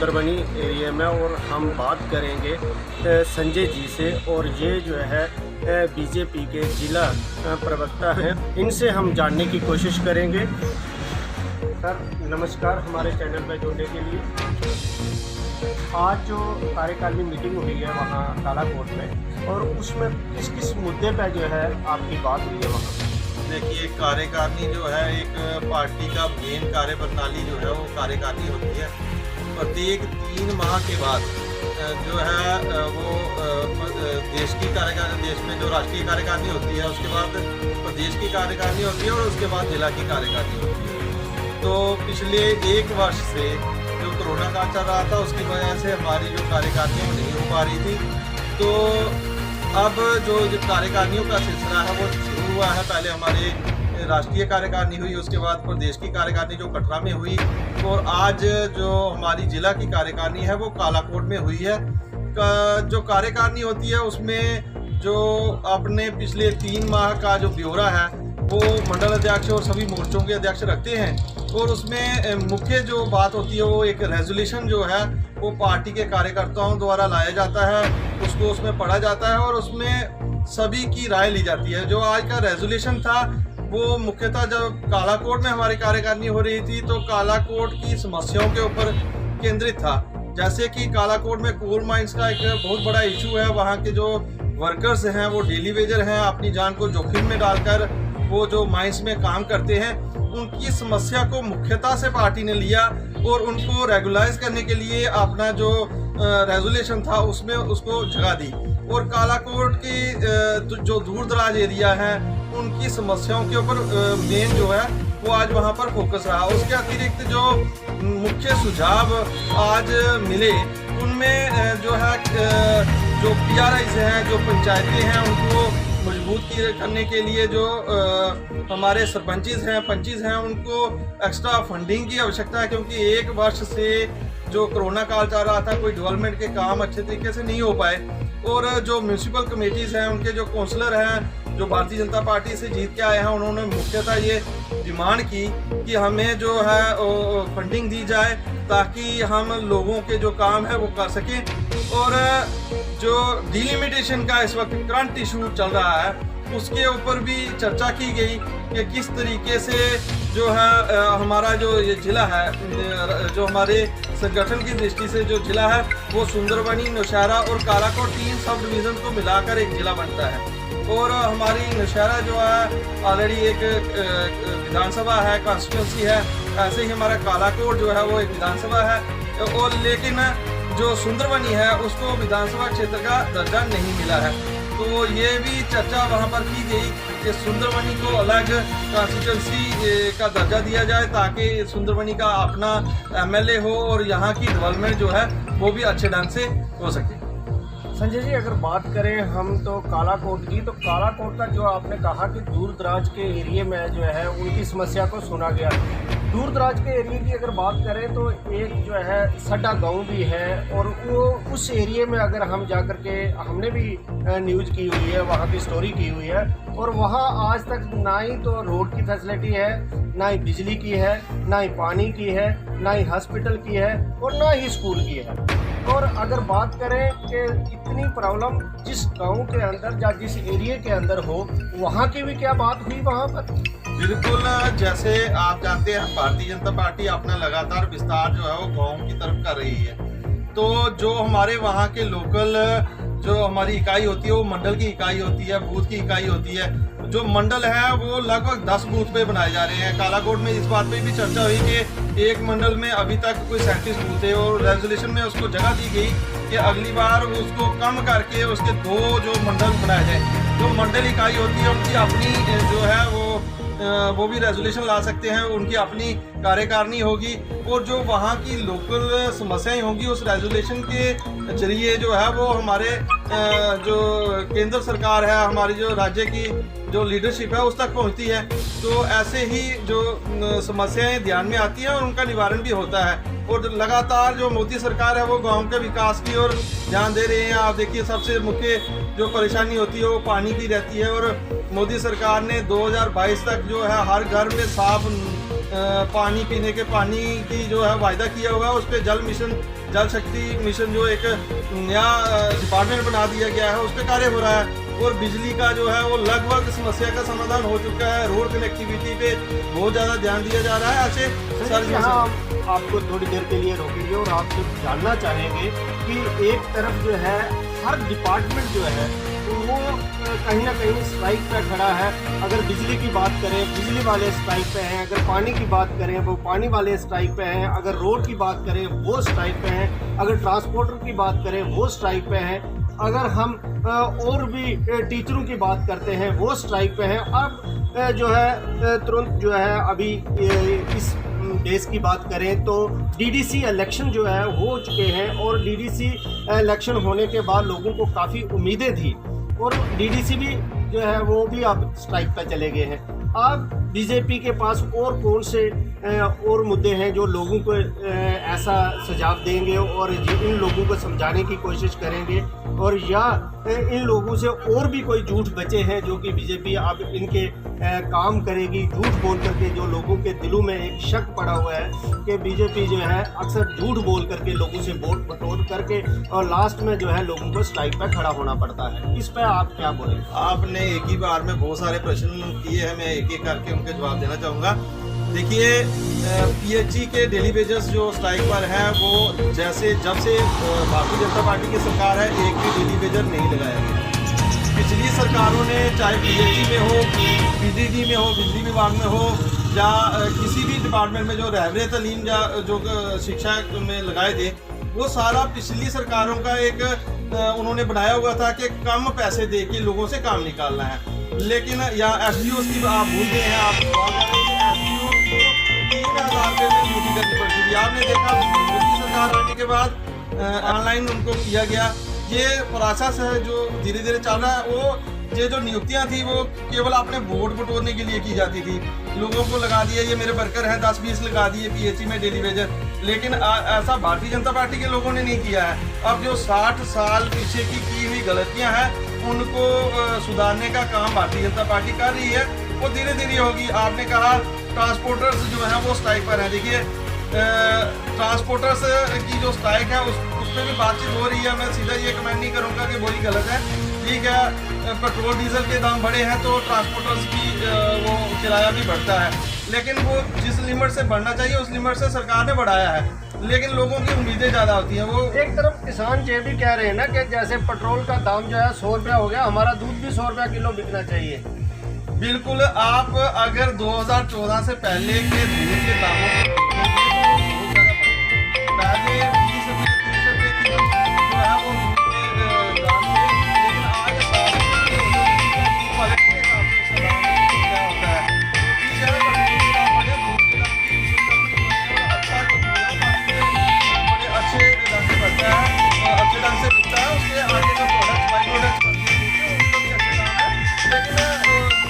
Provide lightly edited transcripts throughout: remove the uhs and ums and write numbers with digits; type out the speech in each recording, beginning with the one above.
Sundarbani area में, और हम बात करेंगे संजय जी से। और ये जो है बीजेपी के जिला प्रवक्ता हैं, इनसे हम जानने की कोशिश करेंगे। सर नमस्कार, हमारे चैनल पर जुड़ने के लिए। आज जो कार्यकारिणी मीटिंग हुई है वहाँ कालाकोट में, और उसमें किस किस मुद्दे पर जो है आपकी बात हुई है वहाँ? देखिए, कार्यकारिणी जो है एक पार्टी का मेन कार्य प्रणाली जो है वो कार्यकारिणी होती है। प्रत्येक 3 माह के बाद जो है वो देश की कार्यकारिणी, देश में जो राष्ट्रीय कार्यकारिणी होती है, उसके बाद प्रदेश की कार्यकारिणी होती है और उसके बाद जिला की कार्यकारिणी होती है। तो पिछले 1 वर्ष से जो कोरोना काल चल रहा था, उसकी वजह से हमारी जो कार्यकारिणी नहीं हो पा रही थी। तो अब जो कार्यकारिणियों का सिलसिला है वो शुरू हुआ है। पहले हमारे राष्ट्रीय कार्यकारिणी हुई, उसके बाद प्रदेश की कार्यकारिणी जो कटरा में हुई, और आज जो हमारी जिला की कार्यकारिणी है वो कालाकोट में हुई है। जो कार्यकारिणी होती है उसमें जो अपने पिछले 3 माह का जो ब्यौरा है वो मंडल अध्यक्ष और सभी मोर्चों के अध्यक्ष रखते हैं, और उसमें मुख्य जो बात होती है वो एक रेजोल्यूशन जो है वो पार्टी के कार्यकर्ताओं द्वारा लाया जाता है, उसको उसमें पढ़ा जाता है और उसमें सभी की राय ली जाती है। जो आज का रेजोल्यूशन था वो मुख्यतः जब कालाकोट में हमारी कार्यकारिणी हो रही थी तो कालाकोट की समस्याओं के ऊपर केंद्रित था। जैसे कि कालाकोट में कोल माइंस का एक बहुत बड़ा इशू है। वहाँ के जो वर्कर्स हैं वो डेली वेजर हैं, अपनी जान को जोखिम में डालकर वो जो माइंस में काम करते हैं, उनकी समस्या को मुख्यता से पार्टी ने लिया और उनको रेगुलाइज करने के लिए अपना जो रेजोल्यूशन था उसमें उसको जगह दी। और कालाकोट की जो दूर दराज एरिया है उनकी समस्याओं के ऊपर मेन जो है वो आज वहाँ पर फोकस रहा। उसके अतिरिक्त जो मुख्य सुझाव आज मिले उनमें जो है जो PRIs हैं, जो पंचायतें हैं, उनको मजबूत करने के लिए जो हमारे सरपंचीज हैं, पंचीज हैं, उनको एक्स्ट्रा फंडिंग की आवश्यकता है, क्योंकि 1 वर्ष से जो कोरोना काल चल रहा था कोई डेवलपमेंट के काम अच्छे तरीके से नहीं हो पाए। और जो म्यूनिसिपल कमेटीज़ हैं, उनके जो काउंसलर हैं जो भारतीय जनता पार्टी से जीत के आए हैं, उन्होंने मुख्यतः ये डिमांड की कि हमें जो है फंडिंग दी जाए ताकि हम लोगों के जो काम है वो कर सकें। और जो डिलिमिटेशन का इस वक्त करंट इशू चल रहा है उसके ऊपर भी चर्चा की गई कि किस तरीके से जो है हमारा जो ये जिला है, जो हमारे संगठन की दृष्टि से जो जिला है वो सुंदरबनी, नौशहरा और कालाकोट 3 सब डिवीज़न को मिलाकर एक जिला बनता है। और हमारी नौशहरा जो है ऑलरेडी एक विधानसभा है, कॉन्स्टिट्यूंसी है, ऐसे ही हमारा कालाकोट जो है वो एक विधानसभा है। और लेकिन जो सुंदरबनी है उसको विधानसभा क्षेत्र का दर्जा नहीं मिला है। तो ये भी चर्चा वहाँ पर की गई कि सुंदरबनी को अलग कॉन्स्टिट्यूंसी का दर्जा दिया जाए ताकि सुंदरबनी का अपना MLA हो और यहाँ की डेवलपमेंट जो है वो भी अच्छे ढंग से हो सके। संजय जी, अगर बात करें हम तो कालाकोट की, तो कालाकोट का जो आपने कहा कि दूर दराज के एरिया में जो है उनकी समस्या को सुना गया। दूर दराज के एरिया की अगर बात करें तो एक जो है सड्डा गांव भी है, और वो उस एरिया में अगर हम जा कर के, हमने भी न्यूज़ की हुई है, वहाँ की स्टोरी की हुई है, और वहाँ आज तक ना ही तो रोड की फैसिलिटी है, ना ही बिजली की है, ना ही पानी की है, ना ही हॉस्पिटल की है, और ना ही स्कूल की है। और अगर बात करें कि इतनी प्रॉब्लम जिस गांव के अंदर या जिस एरिया के अंदर हो, वहाँ की भी क्या बात हुई वहाँ पर? बिल्कुल, जैसे आप जानते हैं भारतीय जनता पार्टी अपना लगातार विस्तार जो है वो गाँव की तरफ कर रही है। तो जो हमारे वहाँ के लोकल जो हमारी इकाई होती है वो मंडल की इकाई होती है, बूथ की इकाई होती है। जो मंडल है वो लगभग 10 बूथ पे बनाए जा रहे हैं। कालाकोट में इस बात पे भी चर्चा हुई कि एक मंडल में अभी तक कोई 37 बूथ है, और रेजोल्यूशन में उसको जगह दी गई कि अगली बार उसको कम करके उसके 2 जो मंडल बनाए जाए। जो मंडल इकाई होती है उनकी अपनी जो है वो भी रेजोल्यूशन ला सकते हैं, उनकी अपनी कार्यकारिणी होगी, और जो वहाँ की लोकल समस्याएं होंगी उस रेजोल्यूशन के जरिए जो है वो हमारे जो केंद्र सरकार है, हमारी जो राज्य की जो लीडरशिप है उस तक पहुँचती है। तो ऐसे ही जो समस्याएं ध्यान में आती हैं और उनका निवारण भी होता है। और लगातार जो मोदी सरकार है वो गांव के विकास की ओर ध्यान दे रहे हैं। आप देखिए, सबसे मुख्य जो परेशानी होती है वो पानी की रहती है, और मोदी सरकार ने 2022 तक जो है हर घर में साफ पानी, पीने के पानी की जो है वायदा किया हुआ है। उस पर जल मिशन जल शक्ति मिशन जो एक नया डिपार्टमेंट बना दिया गया है उस पर कार्य हो रहा है, और बिजली का जो है वो लगभग समस्या का समाधान हो चुका है। रोड कनेक्टिविटी पे बहुत ज़्यादा ध्यान दिया जा रहा है। अच्छे सर यहाँ आपको थोड़ी देर के लिए रोकेंगे और आपसे जानना चाहेंगे कि एक तरफ जो है हर डिपार्टमेंट जो है वो कहीं ना कहीं स्ट्राइक पे खड़ा है। अगर बिजली की बात करें, बिजली वाले स्ट्राइक पे हैं। अगर पानी की बात करें, वो पानी वाले स्ट्राइक पे हैं। अगर रोड की बात करें, वो स्ट्राइक पे हैं। अगर ट्रांसपोर्टर की बात करें, वो स्ट्राइक पे हैं। अगर हम और भी टीचरों की बात करते हैं, वो स्ट्राइक पे हैं। अब जो है तुरंत जो है अभी इस देश की बात करें तो डीडीसी इलेक्शन जो है हो चुके हैं, और डीडीसी इलेक्शन होने के बाद लोगों को काफ़ी उम्मीदें थी, और डीडीसी भी जो है वो भी अब स्ट्राइक पर चले गए हैं। अब बीजेपी के पास और कौन से और मुद्दे हैं जो लोगों को ऐसा सुझाव देंगे और इन लोगों को समझाने की कोशिश करेंगे, और या इन लोगों से और भी कोई झूठ बचे हैं जो कि बीजेपी अब इनके काम करेगी, झूठ बोल करके जो लोगों के दिलों में एक शक पड़ा हुआ है कि बीजेपी जो है अक्सर झूठ बोल करके लोगों से वोट बटोर करके और लास्ट में जो है लोगों को स्ट्राइक पर खड़ा होना पड़ता है। इस पर आप क्या बोलेंगे? आपने एक ही बार में बहुत सारे प्रश्न किए हैं, मैं एक एक करके उनके जवाब देना चाहूँगा। देखिए, पीएचई के डेली वेजेस जो स्ट्राइक पर हैं वो जैसे जब से भारतीय जनता पार्टी की सरकार है एक भी डेली वेजर नहीं लगाया गया। पिछली सरकारों ने चाहे पीएचई में हो, पीडीडी में हो, बिजली विभाग में हो, या किसी भी डिपार्टमेंट में जो रहबरे तलीम या जो शिक्षा में लगाए थे, वो सारा पिछली सरकारों का एक उन्होंने बनाया हुआ था कि कम पैसे दे के लोगों से काम निकालना है। लेकिन या एसडीओ की आप भूल गए हैं, आप एसडीओ को 3,000 रुपये में ड्यूटी करनी पड़ती थी। आपने देखा मोदी सरकार आने के बाद ऑनलाइन उनको किया गया। ये प्रोसेस है जो धीरे धीरे चल रहा है। वो ये जो नियुक्तियां थी वो केवल अपने वोट बटोरने के लिए की जाती थी। लोगों को लगा दिया ये मेरे वर्कर हैं, 10-20 लगा दिए पीएचई में डेली वेजर। लेकिन ऐसा भारतीय जनता पार्टी के लोगों ने नहीं किया है। अब जो 60 साल पीछे की हुई गलतियां हैं उनको सुधारने का काम भारतीय जनता पार्टी कर रही है। वो धीरे धीरे होगी। आपने कहा ट्रांसपोर्टर्स जो है वो स्ट्राइक पर हैं। देखिए, ट्रांसपोर्टर्स की जो स्ट्राइक है उस पर भी बातचीत हो रही है। मैं सीधा ये कमेंट नहीं करूँगा कि वही गलत है। ठीक है, पेट्रोल डीजल के दाम बढ़े हैं तो ट्रांसपोर्टर्स की वो किराया भी बढ़ता है, लेकिन वो जिस लिमिट से बढ़ना चाहिए उस लिमिट से सरकार ने बढ़ाया है, लेकिन लोगों की उम्मीदें ज़्यादा होती हैं। वो एक तरफ किसान ये भी कह रहे हैं ना कि जैसे पेट्रोल का दाम जो है 100 रुपया हो गया, हमारा दूध भी 100 रुपया किलो बिकना चाहिए। बिल्कुल, आप अगर 2014 से पहले के दूध के दामों को पहले 20 रुपये 30 रुपये किलो जो है वो दूध के दाम थे, लेकिन आज क्वालिटी के हिसाब से उसका दाम क्या होता है। ठीक है, दूध के दाम की अच्छा जो बड़े अच्छे ढंग से बढ़ता है, अच्छे ढंग से बिकता है। उसके आगे का प्रोडक्ट बाई प्रोडक्ट बनते हैं उनका भी अच्छे दाम है। लेकिन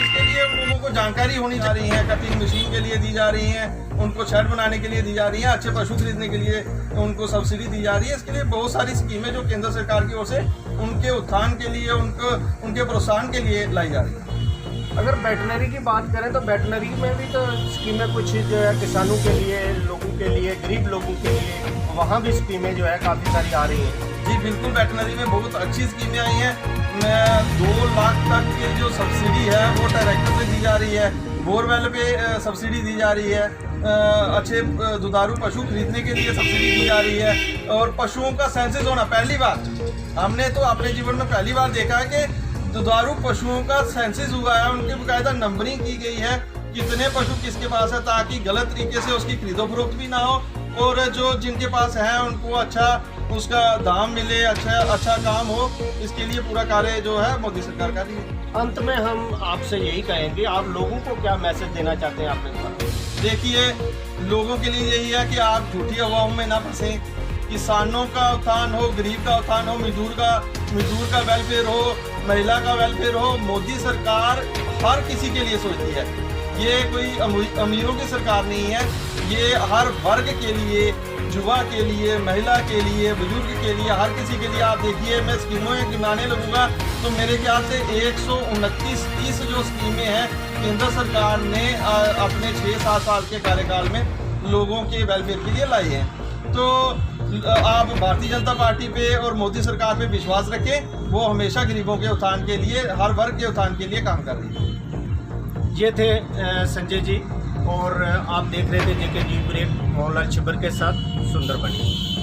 इसके लिए लोगों को जानकारी होनी जा रही है, कटिंग मशीन के लिए दी जा रही है, उनको शेड बनाने के लिए दी जा रही है, अच्छे पशु खरीदने के लिए उनको सब्सिडी दी जा रही है। इसके लिए बहुत सारी स्कीमें जो केंद्र सरकार की ओर से उनके उत्थान के लिए, उनके प्रोत्साहन के लिए लाई जा रही है। अगर वेटनरी की बात करें तो वेटनरी में भी तो स्कीमें कुछ जो है किसानों के लिए, लोगों के लिए, गरीब लोगों के लिए, वहाँ भी स्कीमें जो है काफ़ी सारी आ रही हैं। जी बिल्कुल, वेटनरी में बहुत अच्छी स्कीमें आई हैं। 2 लाख तक की जो सब्सिडी है वो ट्रैक्टर पे दी जा रही है, बोरवेल पे सब्सिडी दी जा रही है, अच्छे दुधारू पशु खरीदने के लिए सब्सिडी दी जा रही है, और पशुओं का सेंसस होना पहली बार, हमने तो अपने जीवन में पहली बार देखा है कि दुधारू पशुओं का सेंसस हुआ है, उनकी बाकायदा नंबरिंग की गई है, कितने पशु किसके पास है, ताकि गलत तरीके से उसकी खरीदो फरोख्त भी ना हो, और जो जिनके पास है उनको अच्छा उसका दाम मिले, अच्छा काम हो। इसके लिए पूरा कार्य जो है मोदी सरकार कर रही है। अंत में हम आपसे यही कहेंगे, आप लोगों को क्या मैसेज देना चाहते हैं आपने पास? देखिए, लोगों के लिए यही है कि आप झूठी अफवाहों में ना फंसें। किसानों का उत्थान हो, गरीब का उत्थान हो, मजदूर का वेलफेयर हो, महिला का वेलफेयर हो। मोदी सरकार हर किसी के लिए सोचती है। ये कोई अमीरों की सरकार नहीं है, ये हर वर्ग के लिए, युवा के लिए, महिला के लिए, बुजुर्ग के लिए, हर किसी के लिए। आप देखिए, मैं स्कीमों गिनाने लगूंगा तो मेरे ख्याल से 129 जो स्कीमें हैं केंद्र सरकार ने अपने 6-7 साल के कार्यकाल में लोगों के वेलफेयर के लिए लाई हैं। तो आप भारतीय जनता पार्टी पे और मोदी सरकार पे विश्वास रखें। वो हमेशा गरीबों के उत्थान के लिए, हर वर्ग के उत्थान के लिए काम कर रही है। ये थे संजय जी, और आप देख रहे थे जेके न्यूज़ ब्रेक मोहनलाल छिब्बर के साथ सुंदर बनी।